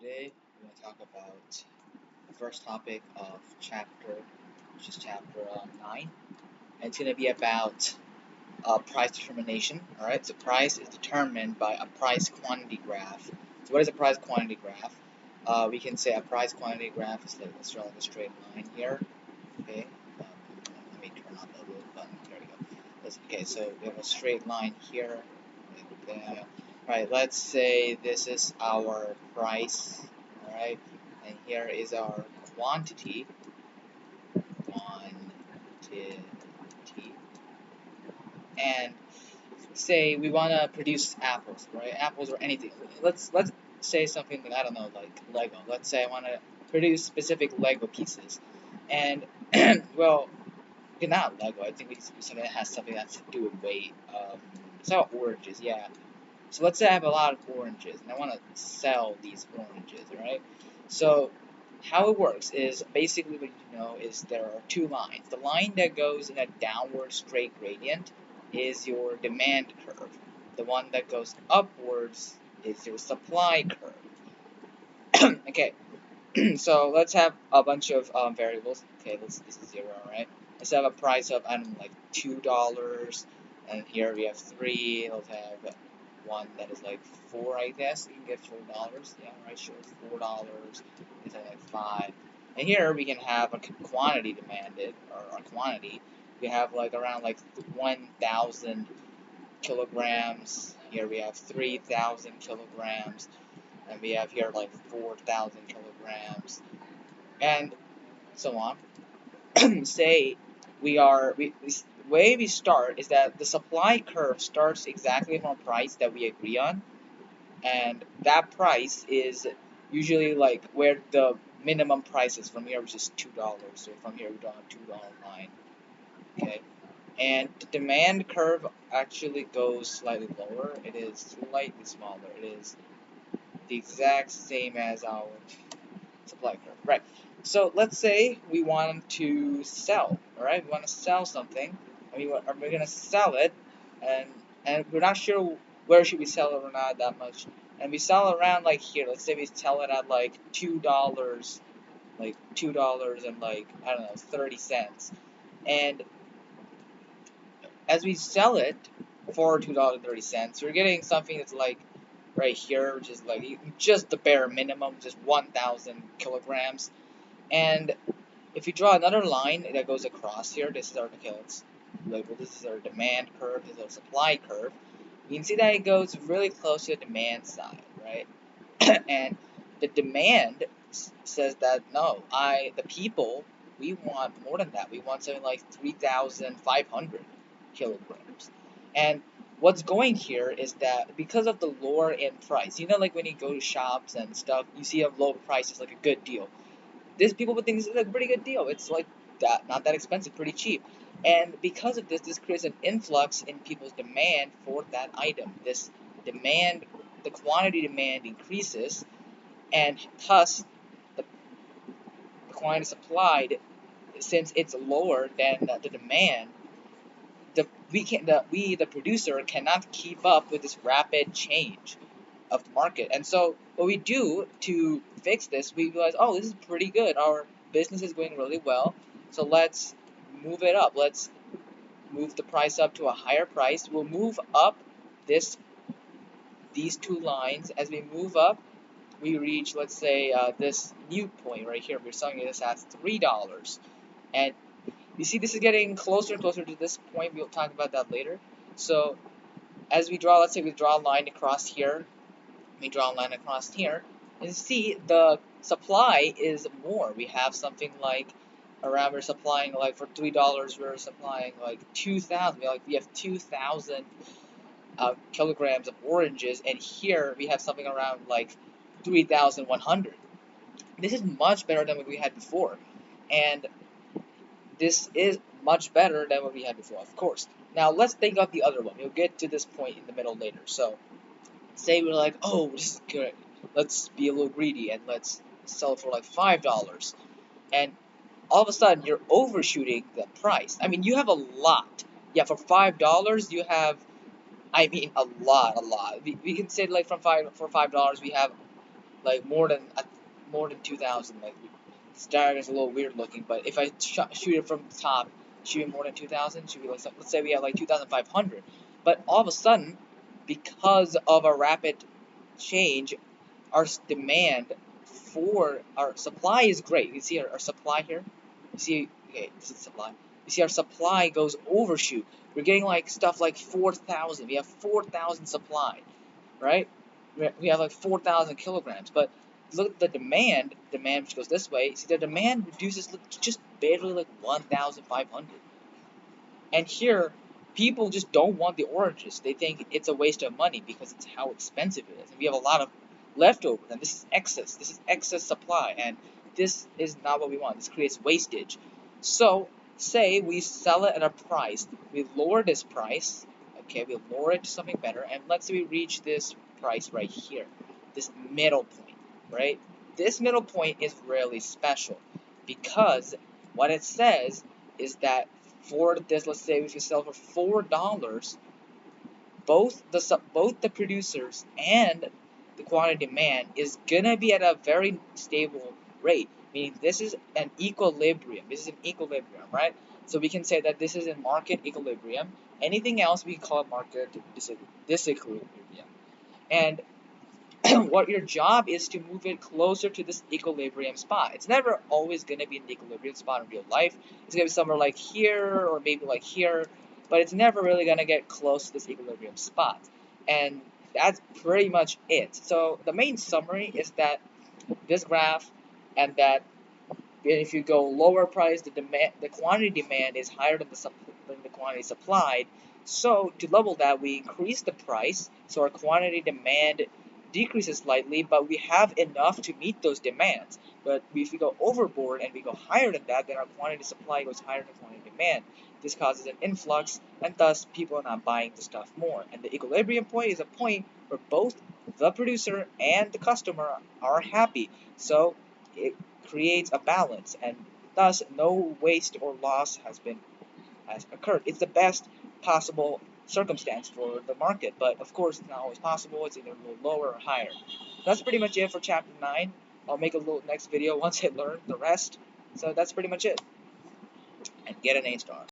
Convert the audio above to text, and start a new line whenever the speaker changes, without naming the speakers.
Today we're going to talk about the first topic of chapter, which is chapter 9. And it's going to be about price determination. Alright, so price is determined by a price quantity graph. So what is a price quantity graph? We can say a price quantity graph is like, let's draw like a straight line here. Okay, let me turn on the little button. There we go. Okay, so we have a straight line here. Like that. Right, let's say this is our price, alright, and here is our quantity, and say we want to produce apples, right, apples or anything. Let's say something that, I don't know, like Lego. Let's say I want to produce specific Lego pieces, and, well, okay, not Lego, I think we need something that has something that's to do with weight. It's about oranges, yeah. So let's say I have a lot of oranges and I want to sell these oranges, right? So how it works is basically what you know is there are two lines. The line that goes in a downward straight gradient is your demand curve. The one that goes upwards is your supply curve. Okay, so let's have a bunch of variables. Okay, this is 0, right? Let's have a price of, I don't know, like $2, and here we have 3. Let's have one that is like 4, I guess. You can get $4. Yeah, right, sure, $4. It's like 5. And here we can have a quantity demanded, or a quantity. We have like around like 1,000 kilograms. Here we have 3,000 kilograms. And we have here like 4,000 kilograms, and so on. Say the way we start is that the supply curve starts exactly from a price that we agree on, and that price is usually like where the minimum price is from here, which is $2. So from here we draw a $2 line, okay? And the demand curve actually goes slightly lower. It is slightly smaller. It is the exact same as our supply curve, right? So let's say we want to sell, all right? We want to sell something, and we're gonna sell it, and we're not sure where should we sell it or not that much, and we sell around like here. Let's say we sell it at like $2, like $2 and like, I don't know, 30 cents, and as we sell it for $2.30, we're getting something that's like right here, which is like just the bare minimum, just 1,000 kilograms. And if you draw another line that goes across here, this is our, okay, let's label this is our demand curve, this is our supply curve. You can see that it goes really close to the demand side, right? And the demand says that no, the people, we want more than that. We want something like 3,500 kilograms. And what's going here is that because of the lower end price, you know, like when you go to shops and stuff, you see a low price is like a good deal. This people would think this is a pretty good deal. It's like that, not that expensive, pretty cheap. And because of this, this creates an influx in people's demand for that item. This demand, the quantity demand increases, and thus the, the quantity supplied, since it's lower than the demand, the producer cannot keep up with this rapid change of the market. And so what we do to fix this, we realize, oh, this is pretty good. Our business is going really well, so let's move it up. Let's move the price up to a higher price. We'll move up this these two lines. As we move up, we reach, let's say, this new point right here. We're selling this at $3, and you see this is getting closer and closer to this point. We'll talk about that later. So as we draw, let's say we draw a line across here, we draw a line across here, and see the supply is more. We have something like around, we're supplying like for $3, we're supplying like 2,000. We have 2,000 kilograms of oranges, and here we have something around like 3,100. This is much better than what we had before, and this is much better than what we had before, of course. Now let's think of the other one. We'll get to this point in the middle later. So say we're like, oh, this is good. Let's be a little greedy and let's sell it for like $5. And all of a sudden, you're overshooting the price. I mean, you have a lot. Yeah, for $5, you have, I mean, a lot. We can say like for $5, we have like more than 2,000. Like this diagram is a little weird looking, but if I shoot it from the top, shoot it more than 2,000, should be like, let's say we have like 2,500. But all of a sudden, because of a rapid change, our demand for our supply is great. You see our supply here. You see, okay, this is supply. You see our supply goes overshoot. We're getting like stuff like 4,000. We have 4,000 supply, right? We have like 4,000 kilograms. But look at the demand. Demand which goes this way. See, the demand reduces just barely like 1,500. And here, people just don't want the oranges. They think it's a waste of money because it's how expensive it is. And we have a lot of leftovers, and this is excess. This is excess supply, and this is not what we want. This creates wastage. So, say we sell it at a price. We lower this price. Okay, we lower it to something better, and let's say we reach this price right here, this middle point, right? This middle point is really special because what it says is that for this, let's say if you sell for $4, both the producers and the quantity demand is gonna be at a very stable rate. Meaning this is an equilibrium. This is an equilibrium, right? So we can say that this is in market equilibrium. Anything else we call market disequilibrium. And what your job is to move it closer to this equilibrium spot. It's never always going to be an equilibrium spot in real life. It's going to be somewhere like here or maybe like here, but it's never really going to get close to this equilibrium spot. And that's pretty much it. So the main summary is that this graph, and that if you go lower price, the quantity demand is higher than the quantity supplied. So to level that, we increase the price, so our quantity demand decreases slightly, but we have enough to meet those demands. But if we go overboard and we go higher than that, then our quantity supply goes higher than quantity demand. This causes an influx, and thus people are not buying the stuff more. And the equilibrium point is a point where both the producer and the customer are happy. So it creates a balance, and thus no waste or loss has occurred. It's the best possible circumstance for the market, but of course it's not always possible. It's either a little lower or higher. That's pretty much it for chapter 9. I'll make a little next video once I learn the rest. So that's pretty much it. And get an A star.